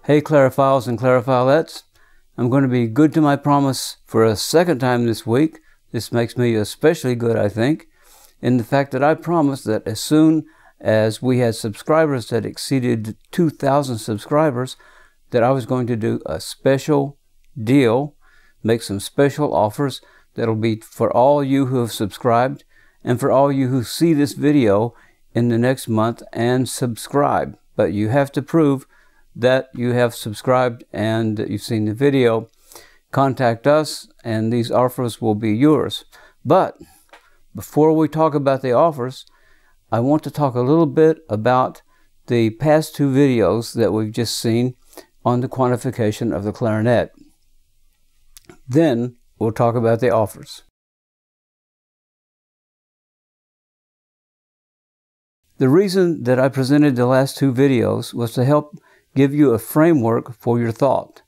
Hey clarophiles and clarophilettes, I'm going to be good to my promise for a second time this week. This makes me especially good, I think, in the fact that I promised that as soon as we had subscribers that exceeded 2,000 subscribers, that I was going to do a special deal, make some special offers that'll be for all you who have subscribed and for all you who see this video in the next month and subscribe. But you have to prove that you have subscribed and that you've seen the video. Contact us and these offers will be yours. But before we talk about the offers, I want to talk a little bit about the past two videos that we've just seen on the quantification of the clarinet. Then we'll talk about the offers. The reason that I presented the last two videos was to help give you a framework for your thought.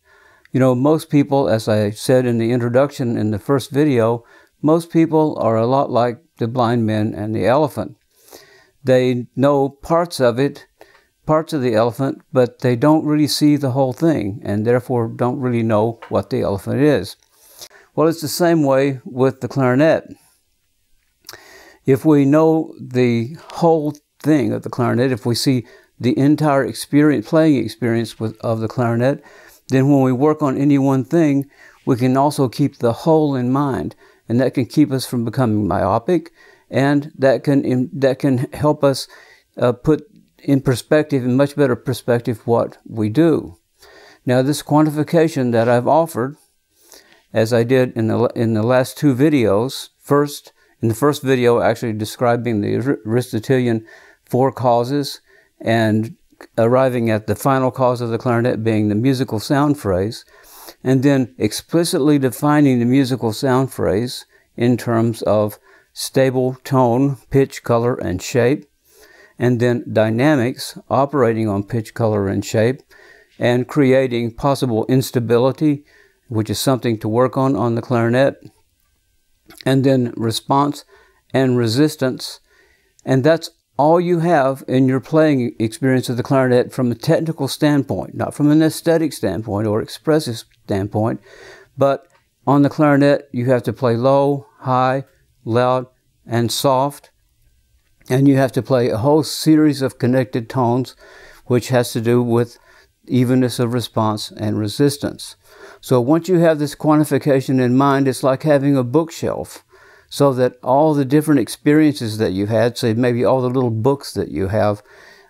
You know, most people, as I said in the introduction in the first video, most people are a lot like the blind man and the elephant. They know parts of it, parts of the elephant, but they don't really see the whole thing and therefore don't really know what the elephant is. Well, it's the same way with the clarinet. If we know the whole thing of the clarinet, if we see the entire experience, playing experience of the clarinet, then when we work on any one thing, we can also keep the whole in mind, and that can keep us from becoming myopic, and that can help us put in perspective, in much better perspective, what we do. Now, this quantification that I've offered, as I did in the last two videos, in the first video actually describing the Aristotelian four causes and arriving at the final cause of the clarinet being the musical sound phrase, and then explicitly defining the musical sound phrase in terms of stable tone, pitch, color, and shape, and then dynamics operating on pitch, color, and shape, and creating possible instability, which is something to work on the clarinet, and then response and resistance. And that's all you have in your playing experience of the clarinet from a technical standpoint, not from an aesthetic standpoint or expressive standpoint, but on the clarinet you have to play low, high, loud, and soft, and you have to play a whole series of connected tones, which has to do with evenness of response and resistance. So once you have this quantification in mind, it's like having a bookshelf, so that all the different experiences that you've had, say maybe all the little books that you have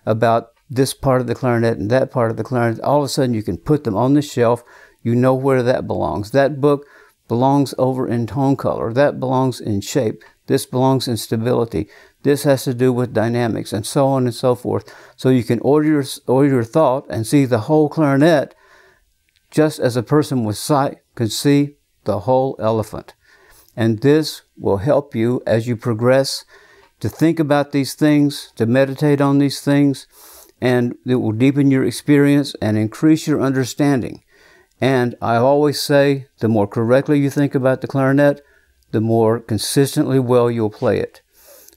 about this part of the clarinet and that part of the clarinet, all of a sudden you can put them on the shelf. You know where that belongs. That book belongs over in tone color. That belongs in shape. This belongs in stability. This has to do with dynamics, and so on and so forth. So you can order your thought and see the whole clarinet just as a person with sight could see the whole elephant. And this will help you as you progress to think about these things, to meditate on these things, and it will deepen your experience and increase your understanding. And I always say, the more correctly you think about the clarinet, the more consistently well you'll play it.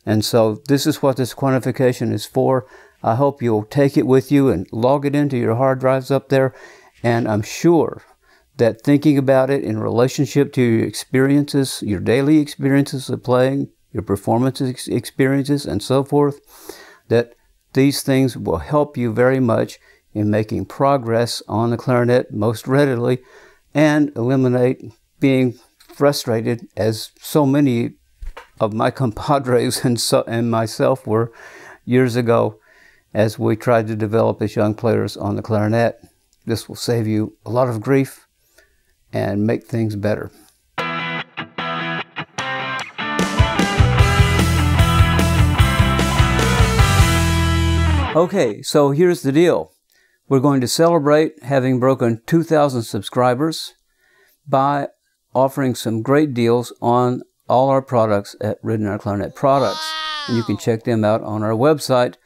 And so this is what this quantification is for. I hope you'll take it with you and log it into your hard drives up there. And I'm sure that thinking about it in relationship to your experiences, your daily experiences of playing, your performance experiences, and so forth, that these things will help you very much in making progress on the clarinet most readily and eliminate being frustrated, as so many of my compadres and myself were years ago as we tried to develop as young players on the clarinet. This will save you a lot of grief and make things better. Okay, so here's the deal. We're going to celebrate having broken 2,000 subscribers by offering some great deals on all our products at Ridenour Clarinet Products. And you can check them out on our website,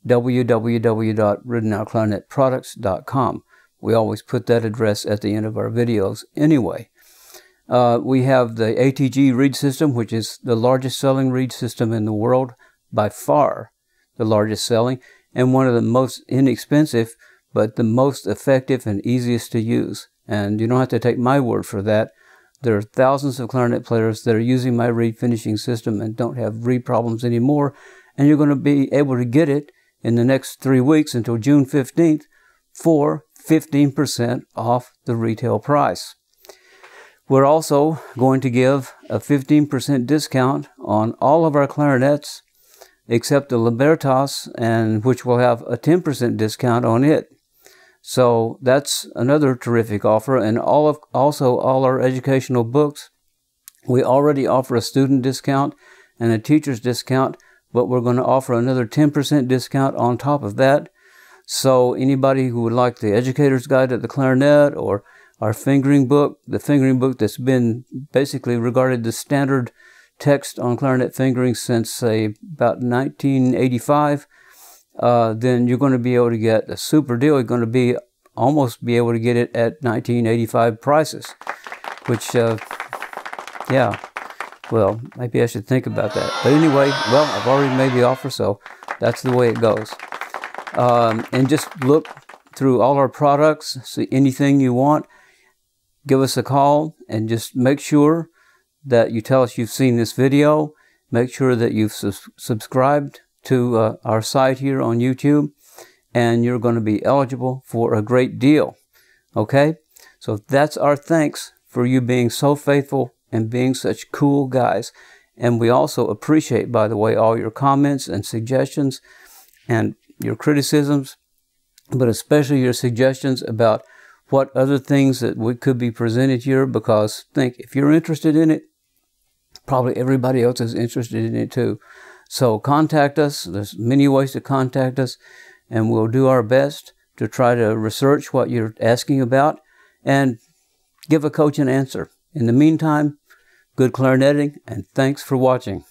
www.ridenourclarinetproducts.com. We always put that address at the end of our videos anyway. We have the ATG reed system, which is the largest selling reed system in the world, by far the largest selling, and one of the most inexpensive, but the most effective and easiest to use. And you don't have to take my word for that. There are thousands of clarinet players that are using my reed finishing system and don't have reed problems anymore. And you're going to be able to get it in the next 3 weeks until June 15th for 15% off the retail price. We're also going to give a 15% discount on all of our clarinets except the Libertas, and which will have a 10% discount on it. So that's another terrific offer. And also all our educational books, we already offer a student discount and a teacher's discount, but we're going to offer another 10% discount on top of that. So anybody who would like the Educator's Guide to the Clarinet or our fingering book, the fingering book that's been basically regarded the standard text on clarinet fingering since, say, about 1985, then you're going to be able to get a super deal. You're going to almost be able to get it at 1985 prices, which, yeah, well, maybe I should think about that. But anyway, well, I've already made the offer, so that's the way it goes. And just look through all our products, see anything you want, give us a call, and just make sure that you tell us you've seen this video. Make sure that you've subscribed to our site here on YouTube, and you're going to be eligible for a great deal. Okay? So that's our thanks for you being so faithful and being such cool guys. And we also appreciate, by the way, all your comments and suggestions and your criticisms, but especially your suggestions about what other things that we could be presented here, because think, if you're interested in it, probably everybody else is interested in it too. So contact us. There's many ways to contact us, and we'll do our best to try to research what you're asking about and give a coach an answer. In the meantime, good clarinetting, and thanks for watching.